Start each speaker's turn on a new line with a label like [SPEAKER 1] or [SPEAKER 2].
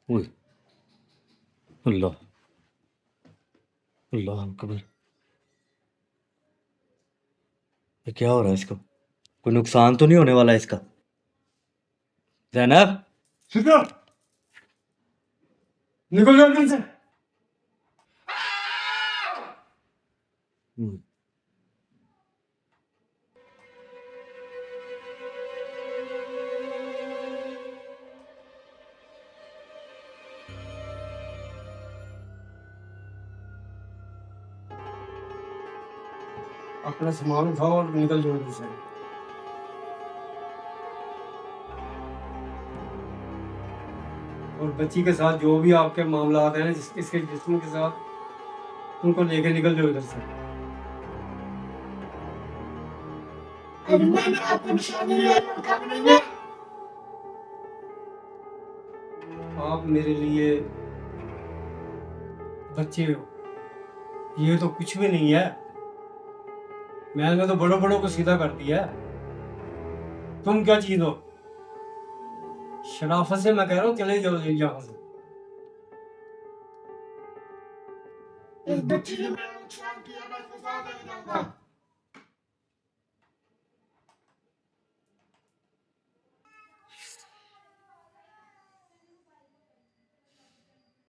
[SPEAKER 1] ओए अल्लाह अल्लाह अकबर। ये क्या हो रहा है इसको? कोई नुकसान तो नहीं होने वाला है इसका? ज़ैनब
[SPEAKER 2] सीधा निकल जाओ इधर से।
[SPEAKER 1] हम्म,
[SPEAKER 2] अपना सामान उठाओ और निकल जाओ इधर से। और बच्ची के साथ जो भी आपके मामला हैं इसके जिस्म के साथ उनको लेके निकल जाओ इधर से।
[SPEAKER 3] मैंने आपको निशानी लिया लड़का नहीं है।
[SPEAKER 2] आप मेरे लिए बच्चे हो, ये तो कुछ भी नहीं है। मैंने तो बड़ों बड़ों को सीधा कर दिया है। तुम क्या चीज हो? शराफत से मैं कह रहा हूँ चले जाओ यहाँ से।
[SPEAKER 3] इस बच्ची ने मेरा नुकसान किया, मैं फंसा नहीं जाऊंगा।